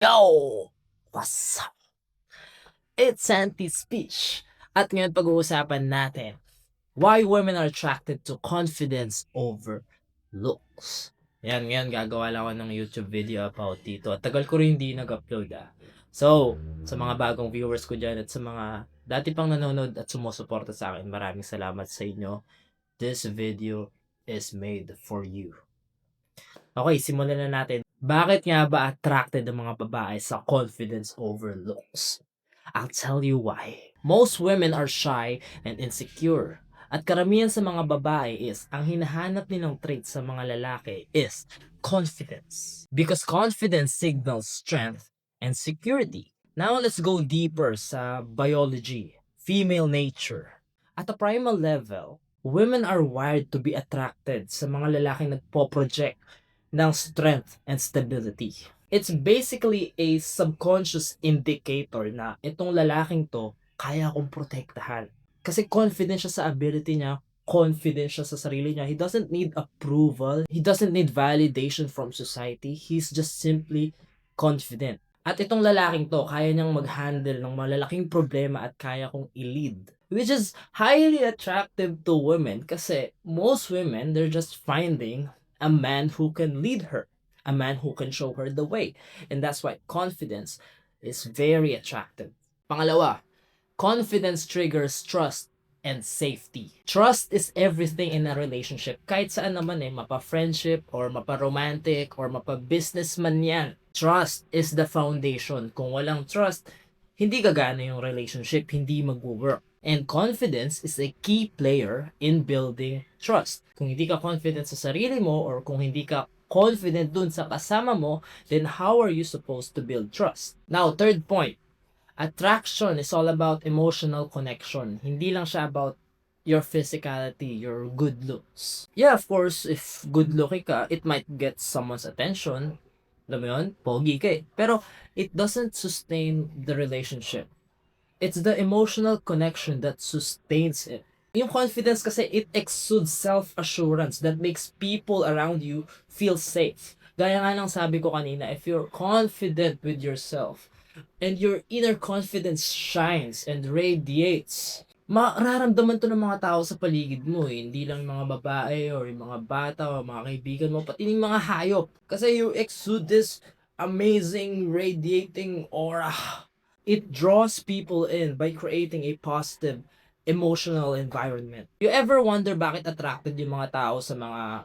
Yo! What's up? It's Anti-Speech. At ngayon pag-uusapan natin why women are attracted to confidence over looks. Yan, ngayon gagawa lang ako ng YouTube video about dito. At tagal ko rin hindi nag-upload So, sa mga bagong viewers ko dyan at sa mga dati pang nanonood at sumusuporta sa akin, maraming salamat sa inyo. This video is made for you. Okay, simulan na natin. Bakit nga ba attracted ang mga babae sa confidence over looks? I'll tell you why. Most women are shy and insecure. At karamihan sa mga babae is, ang hinahanap nilang trait sa mga lalaki is confidence. Because confidence signals strength and security. Now let's go deeper sa biology, female nature. At a primal level, women are wired to be attracted sa mga lalaking nagpo-project ng strength and stability. It's basically a subconscious indicator na itong lalaking to, kaya kong protektahan. Kasi confident siya sa ability niya, confident siya sa sarili niya. He doesn't need approval. He doesn't need validation from society. He's just simply confident. At itong lalaking to, kaya niyang mag-handle ng malalaking problema at kaya kong i-lead. Which is highly attractive to women kasi most women, they're just finding a man who can lead her, a man who can show her the way. And that's why confidence is very attractive. Pangalawa, confidence triggers trust and safety. Trust is everything in a relationship. Kahit saan naman mapa-friendship or mapa-romantic or mapa-businessman yan. Trust is the foundation. Kung walang trust, hindi gagana yung relationship, hindi mag-work. And confidence is a key player in building trust. Kung hindi ka confident sa sarili mo or kung hindi ka confident dun sa kasama mo, then how are you supposed to build trust? Now, third point, attraction is all about emotional connection. Hindi lang siya about your physicality, your good looks. Yeah, of course, if good looking ka, it might get someone's attention. Alam mo yun? Pogi ka eh. Pero it doesn't sustain the relationship. It's the emotional connection that sustains it. Yung confidence kasi it exudes self-assurance that makes people around you feel safe. Gaya nga ng sabi ko kanina, if you're confident with yourself and your inner confidence shines and radiates, mararamdaman to ng mga tao sa paligid mo eh. Hindi lang yung mga babae or yung mga bata o mga kaibigan mo, pati yung mga hayop. Kasi you exude this amazing radiating aura. It draws people in by creating a positive emotional environment. You ever wonder bakit attracted yung mga tao sa mga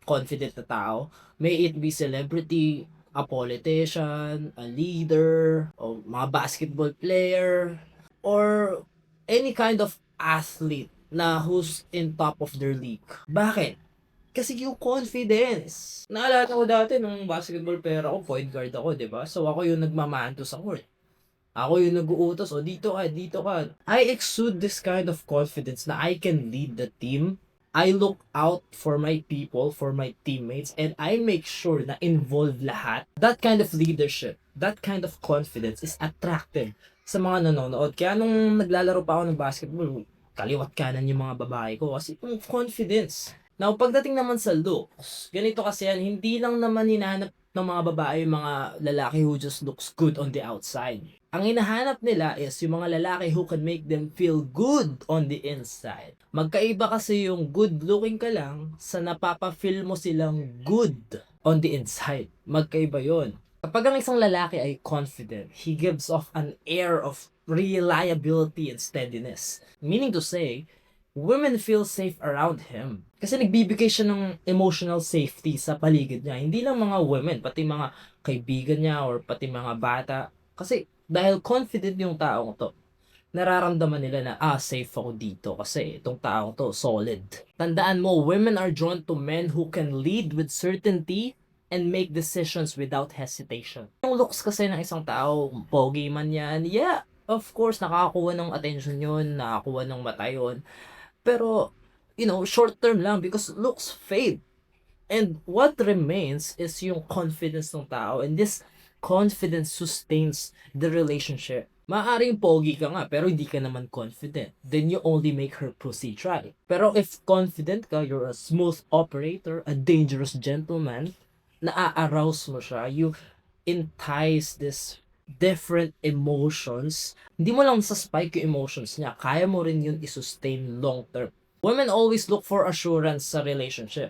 confident na tao? May it be celebrity, a politician, a leader, o mga basketball player, or any kind of athlete na who's in top of their league. Bakit? Kasi yung confidence. Naalala ko dati nung basketball player ako, point guard ako, di ba? So ako yung nagmamanto sa court. Ako yung nag-uutos, o dito ka, dito ka. I exude this kind of confidence na I can lead the team. I look out for my people, for my teammates, and I make sure na involve lahat. That kind of leadership, that kind of confidence is attractive sa mga nanonood. Kaya nung naglalaro pa ako ng basketball, kaliwat kanan yung mga babae ko kasi yung confidence. Now, pagdating naman sa looks, ganito kasi yan, hindi lang naman hinahanap ng mga babae yung mga lalaki who just looks good on the outside. Ang hinahanap nila is yung mga lalaki who can make them feel good on the inside. Magkaiba kasi yung good looking ka lang sa napapa-feel mo silang good on the inside. Magkaiba yon. Kapag ang isang lalaki ay confident, he gives off an air of reliability and steadiness. Meaning to say, women feel safe around him. Kasi nagbibigay siya ng emotional safety sa paligid niya. Hindi lang mga women, pati mga kaibigan niya or pati mga bata. Kasi dahil confident yung taong to, nararamdaman nila na, safe ako dito kasi itong taong to, solid. Tandaan mo, women are drawn to men who can lead with certainty and make decisions without hesitation. Yung looks kasi ng isang tao, pogi man yan, yeah, of course, nakakakuha ng attention yun, nakakakuha ng mata yun. Pero, short term lang because looks fade. And what remains is yung confidence ng tao, and this confidence sustains the relationship. Maaaring pogi ka nga pero hindi ka naman confident. Then you only make her pussy dry. Pero if confident ka, you're a smooth operator, a dangerous gentleman, naa-arouse mo siya, you entice this different emotions, hindi mo lang sa spike yung emotions niya, kaya mo rin yun i-sustain long term. Women always look for assurance sa relationship.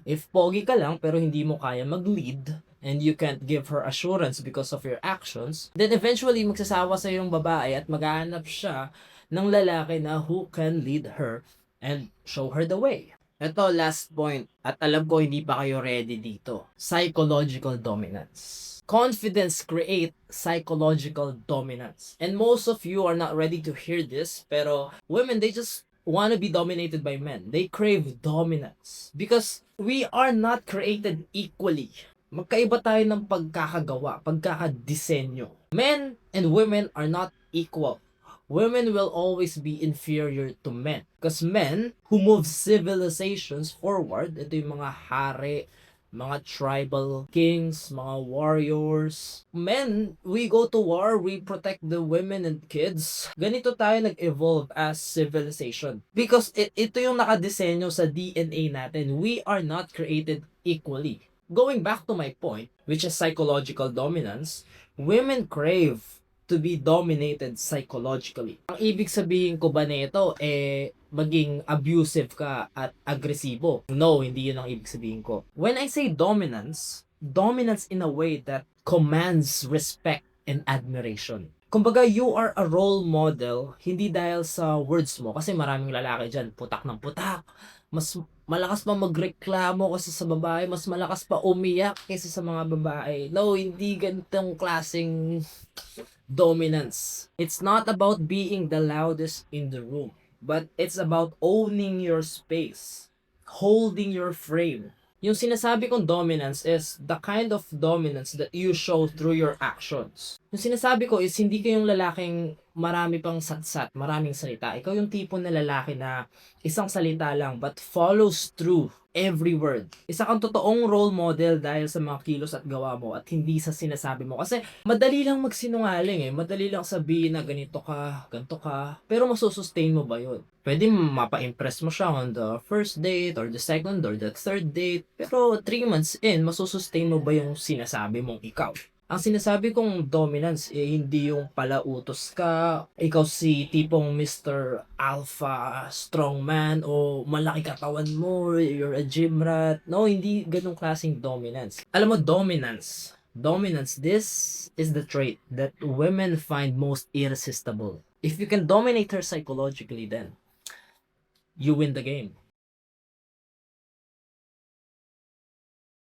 If pogi ka lang pero hindi mo kaya mag-lead and you can't give her assurance because of your actions, then eventually magsasawa sa yung babae at maghahanap siya ng lalaki na who can lead her and show her the way. Ito, last point. At alam ko hindi pa kayo ready dito. Psychological dominance. Confidence create psychological dominance. And most of you are not ready to hear this, pero women, they just want to be dominated by men. They crave dominance. Because we are not created equally. Magkaiba tayo ng pagkakagawa, pagkakadisenyo. Men and women are not equal. Women will always be inferior to men. Because men who move civilizations forward, ito yung mga hari, mga tribal kings, mga warriors. Men, we go to war, we protect the women and kids. Ganito tayo nag-evolve as civilization. Because ito yung nakadesenyo sa DNA natin. We are not created equally. Going back to my point, which is psychological dominance, women crave to be dominated psychologically. Ang ibig sabihin ko ba nito, maging abusive ka at agresibo? No, hindi yun ang ibig sabihin ko. When I say dominance, dominance in a way that commands respect and admiration. Kumbaga, you are a role model, hindi dahil sa words mo, kasi maraming lalaki dyan, putak ng putak, mas malakas pa magreklamo kasi sa babae, mas malakas pa umiyak kaysa sa mga babae. No, hindi ganitong klaseng dominance. It's not about being the loudest in the room, but it's about owning your space, holding your frame. Yung sinasabi kong dominance is the kind of dominance that you show through your actions. Yung sinasabi ko is hindi kayong lalaking marami pang satsat, maraming salita. Ikaw yung tipo na lalaki na isang salita lang but follows through every word. Isa kang totoong role model dahil sa mga kilos at gawa mo at hindi sa sinasabi mo. Kasi madali lang magsinungaling madali lang sabihin na ganito ka, ganito ka, pero masusustain mo ba yun? Pwede mapa-impress mo siya on the first date or the second or the third date, pero 3 months in, masusustain mo ba yung sinasabi mong ikaw? Ang sinasabi kong dominance, hindi yung palautos ka, ikaw si tipong Mr. Alpha strongman o malaki katawan mo, you're a gym rat. No, hindi ganong klaseng dominance. Alam mo, dominance, this is the trait that women find most irresistible. If you can dominate her psychologically, then you win the game.